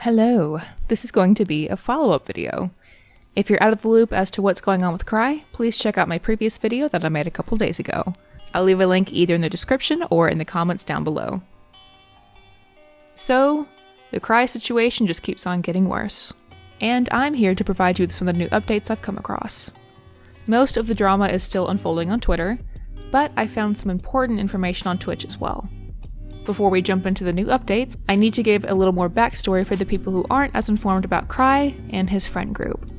Hello, this is going to be a follow-up video. If you're out of the loop as to what's going on with Cry, please check out my previous video that I made a couple days ago. I'll leave a link either in the description or in the comments down below. So, the Cry situation just keeps on getting worse. And I'm here to provide you with some of the new updates I've come across. Most of the drama is still unfolding on Twitter, but I found some important information on Twitch as well. Before we jump into the new updates, I need to give a little more backstory for the people who aren't as informed about Cry and his friend group.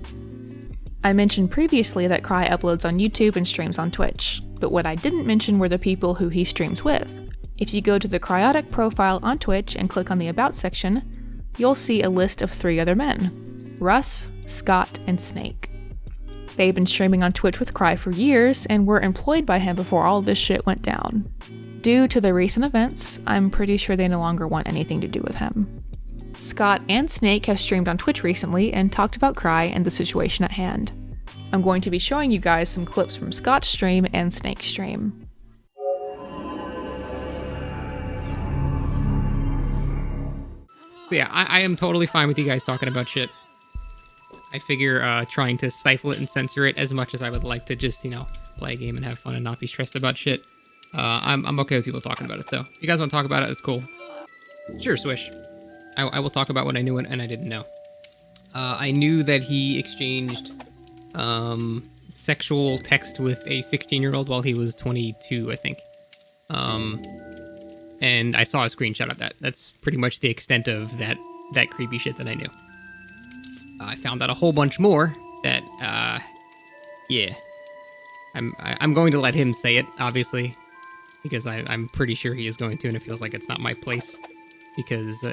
I mentioned previously that Cry uploads on YouTube and streams on Twitch, but what I didn't mention were the people who he streams with. If you go to the Cryaotic profile on Twitch and click on the About section, you'll see a list of 3 other men: Russ, Scott, and Snake. They've been streaming on Twitch with Cry for years and were employed by him before all this shit went down. Due to the recent events, I'm pretty sure they no longer want anything to do with him. Scott and Snake have streamed on Twitch recently and talked about Cry and the situation at hand. I'm going to be showing you guys some clips from Scott's stream and Snake's stream. So yeah, I am totally fine with you guys talking about shit. I figure trying to stifle it and censor it as much as I would like to just, play a game and have fun and not be stressed about shit. I'm okay with people talking about it, so if you guys want to talk about it, it's cool. Sure, Swish. I will talk about what I knew and I didn't know. I knew that he exchanged sexual text with a 16-year-old while he was 22, I think. And I saw a screenshot of that. That's pretty much the extent of that creepy shit that I knew. I found out a whole bunch more that, yeah. I'm going to let him say it, obviously, because I'm pretty sure he is going to, and it feels like it's not my place, because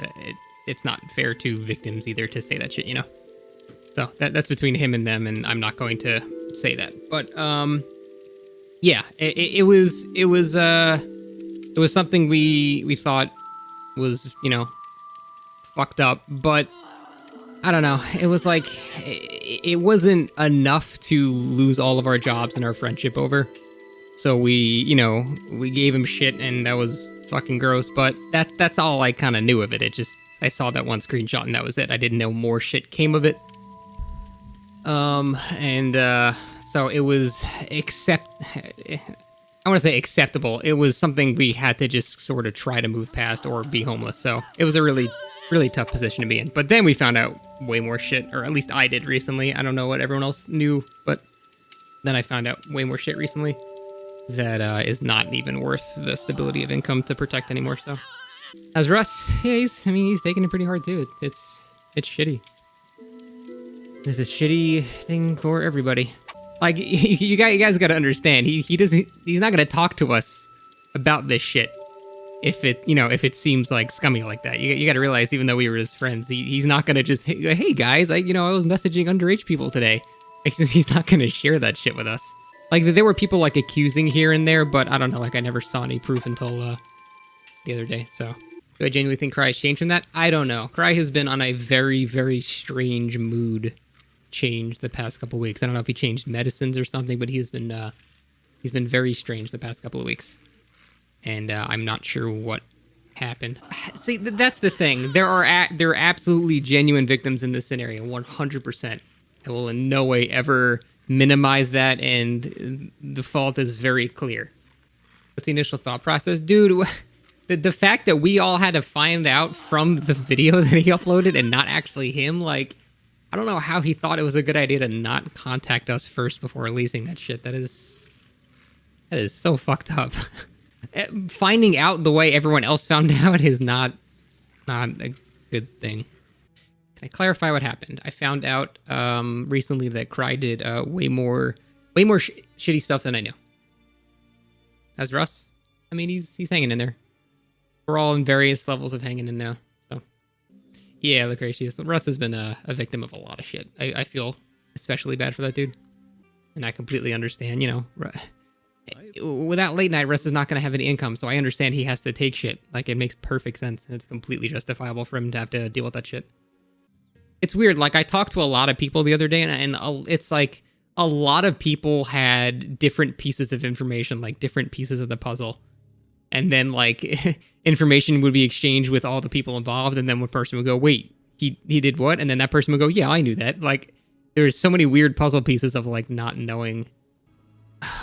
it's not fair to victims either to say that shit, So that's between him and them, and I'm not going to say that. But yeah, it was something we thought was fucked up, but I don't know. It was like it wasn't enough to lose all of our jobs and our friendship over. So we gave him shit, and that was fucking gross. But that's all I kind of knew of it. I saw that one screenshot, and that was it. I didn't know more shit came of it. So it was I want to say acceptable. It was something we had to just sort of try to move past or be homeless. So it was a really, really tough position to be in. But then we found out way more shit, or at least I did recently. I don't know what everyone else knew, but then I found out way more shit recently that is not even worth the stability of income to protect anymore. So as Russ, yeah, he's taking it pretty hard too. It's shitty. It's a shitty thing for everybody. Like, you guys got to understand, he's not going to talk to us about this shit if it seems like scummy like that. You got to realize, even though we were his friends, he's not going to just, hey guys, I was messaging underage people today. He's not going to share that shit with us. Like, there were people like accusing here and there, but I don't know, like I never saw any proof until the other day. So do I genuinely think Cry has changed from that? I don't know. Cry has been on a very, very strange mood change the past couple weeks. I don't know if he changed medicines or something, but he's been very strange the past couple of weeks, and I'm not sure what happened. See, that's the thing. There are absolutely genuine victims in this scenario, 100%. I will in no way ever minimize that, and the fault is very clear. What's the initial thought process, dude? The fact that we all had to find out from the video that he uploaded and not actually him, like, I don't know how he thought it was a good idea to not contact us first before releasing that shit. That is so fucked up. Finding out the way everyone else found out is not a good thing. Can I clarify what happened? I found out recently that Cry did way more shitty stuff than I knew. As Russ, I mean, he's hanging in there. We're all in various levels of hanging in there. Yeah, look, gracious. Russ has been a victim of a lot of shit. I feel especially bad for that dude. And I completely understand, without late night, Russ is not going to have any income, so I understand he has to take shit. Like, it makes perfect sense, and it's completely justifiable for him to have to deal with that shit. It's weird, like, I talked to a lot of people the other day, and it's like, a lot of people had different pieces of information, like, different pieces of the puzzle. And then, like, information would be exchanged with all the people involved, and then one person would go, wait, he did what? And then that person would go, yeah, I knew that. Like, there's so many weird puzzle pieces of like not knowing.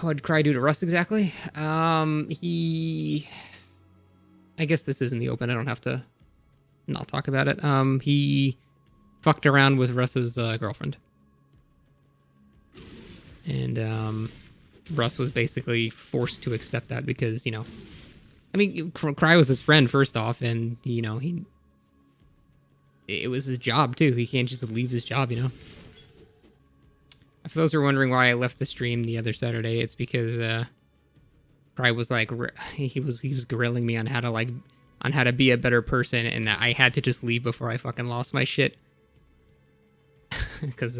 What did Cry do to Russ exactly? I guess this is in the open. I don't have to not talk about it. He fucked around with Russ's girlfriend. And Russ was basically forced to accept that because, you know, I mean, Cry was his friend first off, and, you know, it was his job too. He can't just leave his job, you know. For those who are wondering why I left the stream the other Saturday, it's because Cry was like, he was grilling me on how to be a better person, and I had to just leave before I fucking lost my shit. Because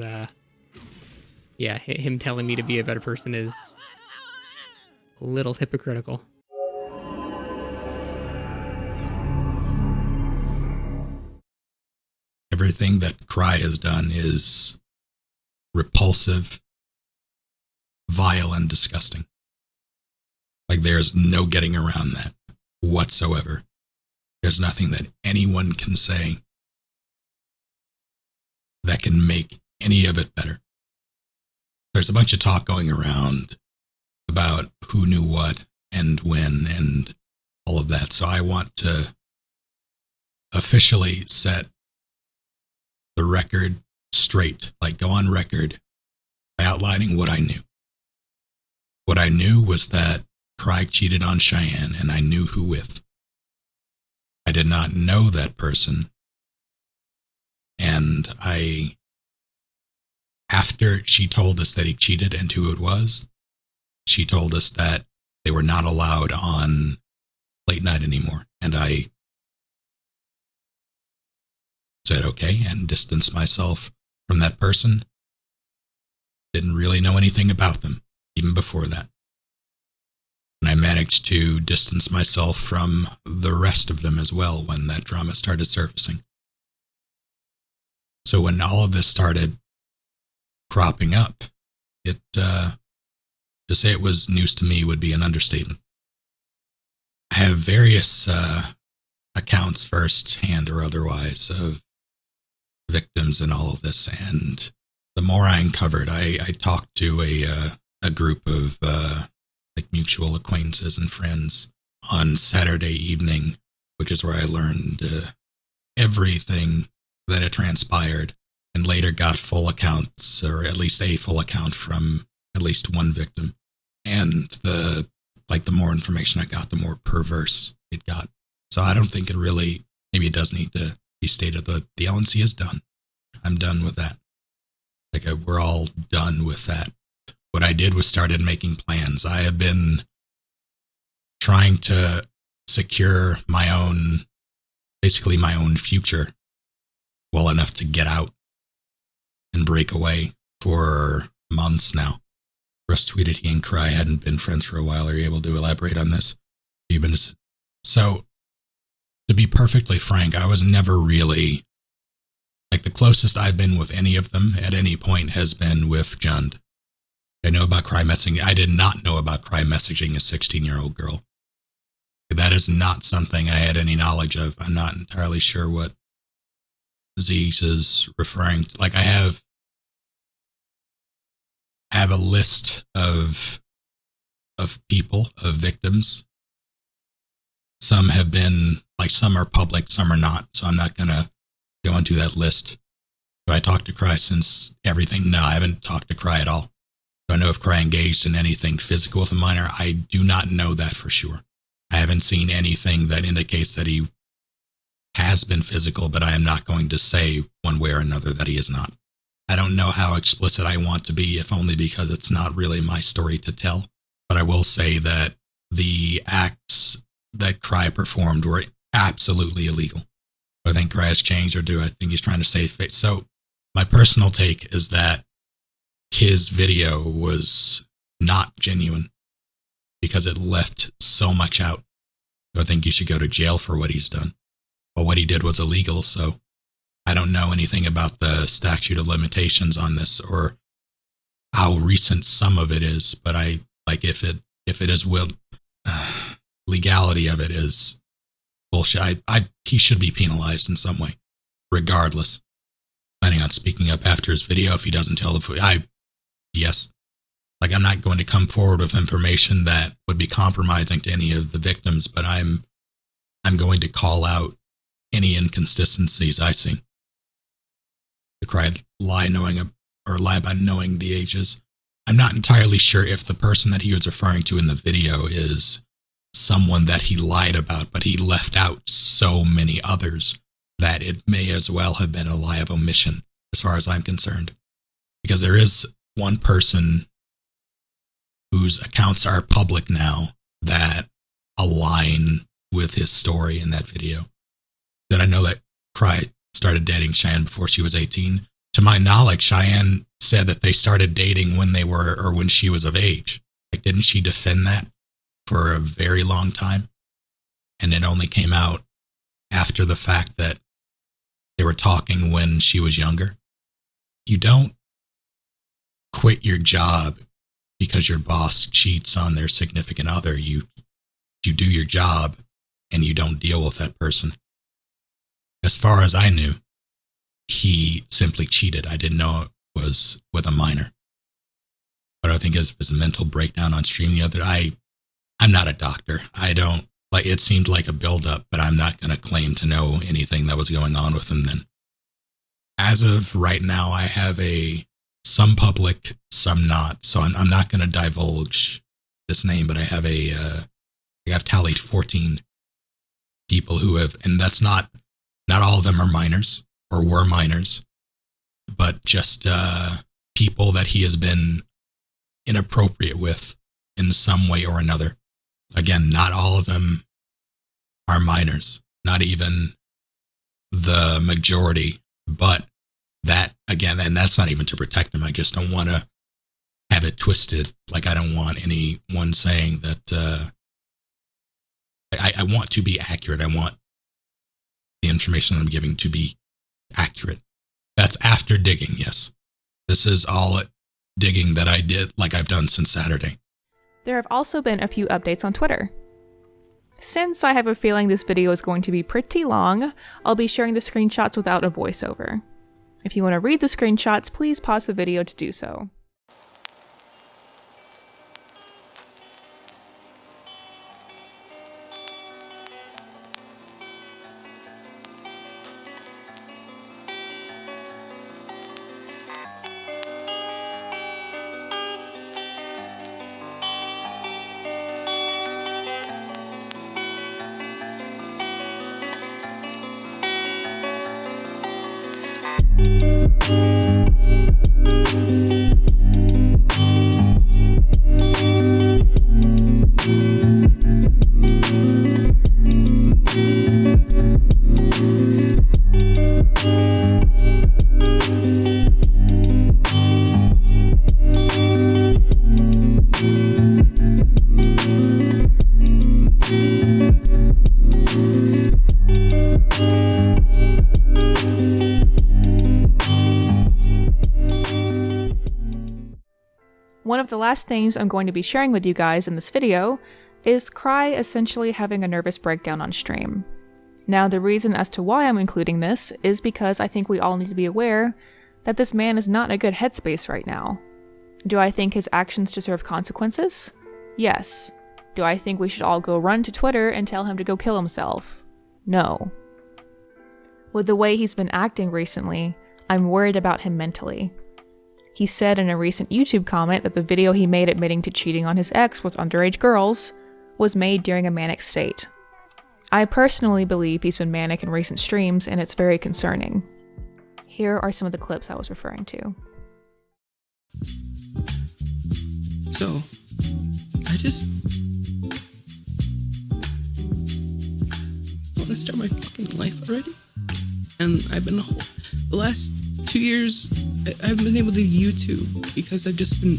yeah, him telling me to be a better person is a little hypocritical. Everything that Cry has done is repulsive, vile, and disgusting. Like, there's no getting around that whatsoever. There's nothing that anyone can say that can make any of it better. There's a bunch of talk going around about who knew what and when and all of that. So I want to officially set the record straight, like go on record by outlining what I knew. What I knew was that Cry cheated on Cheyenne, and I knew who with. I did not know that person, and after she told us that he cheated and who it was, she told us that they were not allowed on late night anymore, and I said okay and distanced myself from that person. Didn't really know anything about them even before that. And I managed to distance myself from the rest of them as well when that drama started surfacing. So when all of this started cropping up, to say it was news to me would be an understatement. I have various accounts, firsthand or otherwise, of victims in all of this, and the more I uncovered, I talked to a group of like mutual acquaintances and friends on Saturday evening, which is where I learned everything that had transpired, and later got full accounts, or at least a full account from at least one victim. And the more information I got, the more perverse it got. So I don't think it really, maybe it does need to be stated that the LNC is done. I'm done with that. Like, we're all done with that. What I did was started making plans. I have been trying to secure my own, basically my own future well enough to get out and break away for months now. Russ tweeted he and Cry hadn't been friends for a while. Are you able to elaborate on this? So, to be perfectly frank, I was never really, like, the closest I've been with any of them at any point has been with Jund. I know about Cry messaging. I did not know about Cry messaging a 16-year-old girl. That is not something I had any knowledge of. I'm not entirely sure what Zeus is referring to. Like, I have a list of people, of victims. Some have been, like, some are public, some are not. So I'm not going to go into that list. Do I talk to Cry since everything? No, I haven't talked to Cry at all. Do I know if Cry engaged in anything physical with a minor? I do not know that for sure. I haven't seen anything that indicates that he has been physical, but I am not going to say one way or another that he is not. I don't know how explicit I want to be, if only because it's not really my story to tell. But I will say that the acts that Cry performed were absolutely illegal. Do I think Cry has changed, or do I think he's trying to save face? So my personal take is that his video was not genuine because it left so much out. So I think he should go to jail for what he's done. But what he did was illegal, so I don't know anything about the statute of limitations on this or how recent some of it is, but I like if it is legality of it is bullshit. He should be penalized in some way, regardless, planning on speaking up after his video if he doesn't tell yes. Like, I'm not going to come forward with information that would be compromising to any of the victims, but I'm going to call out any inconsistencies I see. The cry lie by knowing the ages. I'm not entirely sure if the person that he was referring to in the video is someone that he lied about, but he left out so many others that it may as well have been a lie of omission, as far as I'm concerned. Because there is one person whose accounts are public now that align with his story in that video. That I know that Cry started dating Cheyenne before she was 18. To my knowledge, Cheyenne said that they started dating when she was of age. Like, didn't she defend that for a very long time? And it only came out after the fact that they were talking when she was younger. You don't quit your job because your boss cheats on their significant other. You do your job and you don't deal with that person. As far as I knew, he simply cheated. I didn't know it was with a minor. But I think it was a mental breakdown on stream the other. I'm not a doctor. I don't, like, it seemed like a buildup, but I'm not going to claim to know anything that was going on with him then. As of right now, I have some public, some not. So I'm not going to divulge this name, but I've tallied 14 people who have, and that's not all of them are minors or were minors, but just people that he has been inappropriate with in some way or another. Again, not all of them are minors, not even the majority, but that, again, and that's not even to protect him. I just don't want to have it twisted. Like, I don't want anyone saying that I want to be accurate. I want the information I'm giving to be accurate. That's after digging, yes. This is all digging that I did, like I've done since Saturday. There have also been a few updates on Twitter. Since I have a feeling this video is going to be pretty long, I'll be sharing the screenshots without a voiceover. If you want to read the screenshots, please pause the video to do so. One of the last things I'm going to be sharing with you guys in this video is Cry essentially having a nervous breakdown on stream. Now, the reason as to why I'm including this is because I think we all need to be aware that this man is not in a good headspace right now. Do I think his actions deserve consequences? Yes. Do I think we should all go run to Twitter and tell him to go kill himself? No. With the way he's been acting recently, I'm worried about him mentally. He said in a recent YouTube comment that the video he made admitting to cheating on his ex with underage girls was made during a manic state. I personally believe he's been manic in recent streams, and it's very concerning. Here are some of the clips I was referring to. So, I just want to start my fucking life already. And I've been the last 2 years, I've been able to do YouTube because I've just been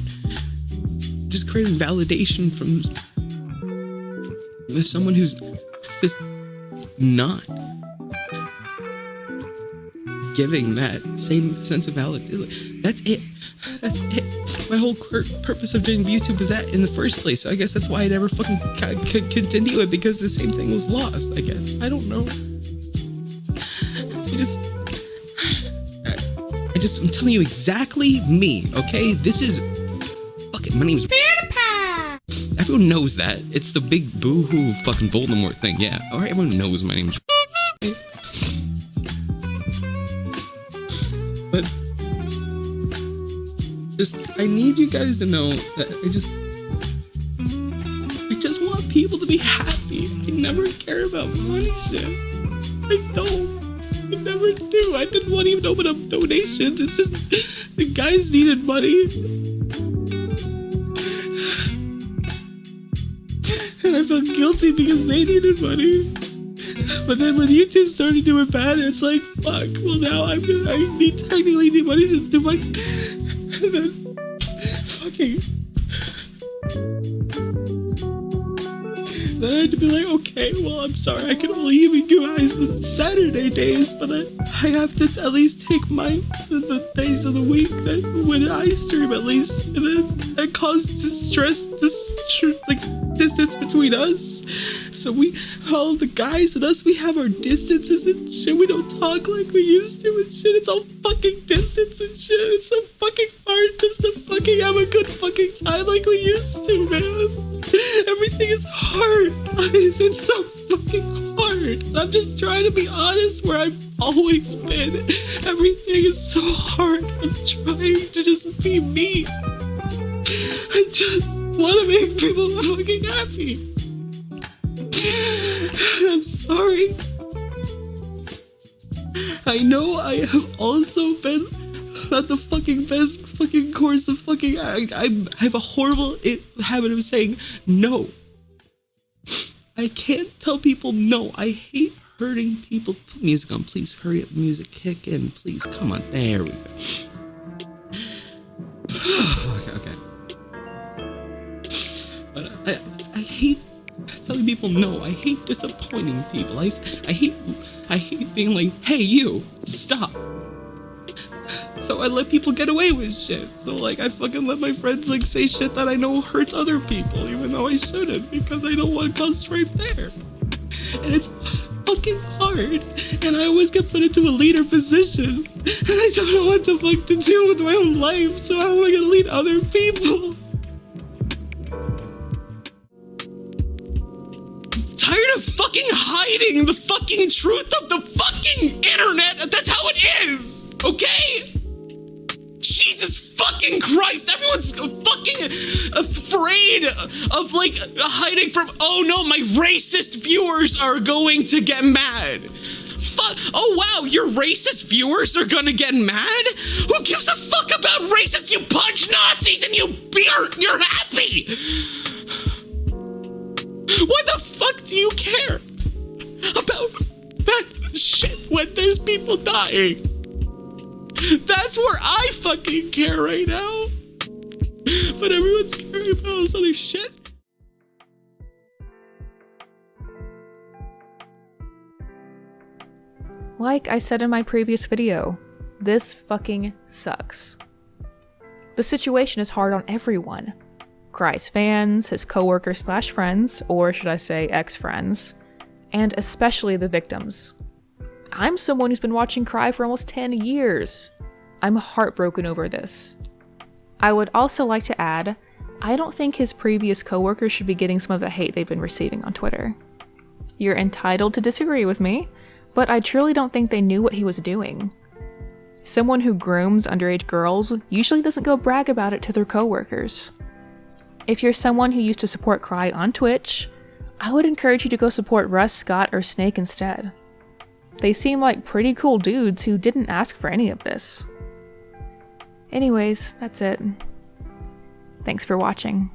craving validation from someone who's just not giving that same sense of validation. That's it. My whole purpose of doing YouTube was that in the first place. So I guess that's why I never fucking could continue it, because the same thing was lost, I guess. I don't know. I'm telling you exactly me, okay? This is, fuck it, my name's everyone knows that. It's the big boo-hoo fucking Voldemort thing, yeah. Alright, everyone knows my name's but I need you guys to know that I just want people to be happy. I never care about money shit. I don't. I never do. I didn't want to even open up donations. It's just the guys needed money. And I felt guilty because they needed money. But then when YouTube started doing bad, it's like, fuck, well now I technically need money to do my... And then, fucking... Then I had to be like, okay, well, I'm sorry, I can only give you guys the Saturday days, but I have to at least take the days of the week that when I stream at least, and then that caused distance between us. So all the guys and us, we have our distances and shit. We don't talk like we used to and shit. It's all fucking distance and shit. It's so fucking hard just to fucking have a good fucking time like we used to, man. Everything is hard, guys. It's so fucking hard. And I'm just trying to be honest where I've always been. Everything is so hard. I'm trying to just be me. I just want to make people fucking happy. I'm sorry. I know I have also been not the fucking best fucking course of fucking... I have a horrible habit of saying no. I can't tell people no. I hate hurting people. Put music on, please. Hurry up, music. Kick in, please. Come on. There we go. Okay. But I hate telling people no. I hate disappointing people. I hate being like, hey, you, stop. So I let people get away with shit. So like I fucking let my friends like say shit that I know hurts other people, even though I shouldn't, because I don't want to cause strife there. And it's fucking hard. And I always get put into a leader position. And I don't know what the fuck to do with my own life. So how am I gonna lead other people? I'm tired of fucking hiding the fucking truth of the fucking internet. That's how it is. Okay? Jesus fucking Christ, everyone's fucking afraid of like hiding from, oh no, my racist viewers are going to get mad. Oh wow, your racist viewers are gonna get mad? Who gives a fuck about racists? You punch Nazis and you're happy. Why the fuck do you care about that shit when there's people dying? That's where I fucking care right now. But everyone's caring about all this other shit. Like I said in my previous video, this fucking sucks. The situation is hard on everyone. Cry's fans, his coworkers / friends, or should I say ex-friends, and especially the victims. I'm someone who's been watching Cry for almost 10 years. I'm heartbroken over this. I would also like to add, I don't think his previous coworkers should be getting some of the hate they've been receiving on Twitter. You're entitled to disagree with me, but I truly don't think they knew what he was doing. Someone who grooms underage girls usually doesn't go brag about it to their coworkers. If you're someone who used to support Cry on Twitch, I would encourage you to go support Russ, Scott, or Snake instead. They seem like pretty cool dudes who didn't ask for any of this. Anyways, that's it. Thanks for watching.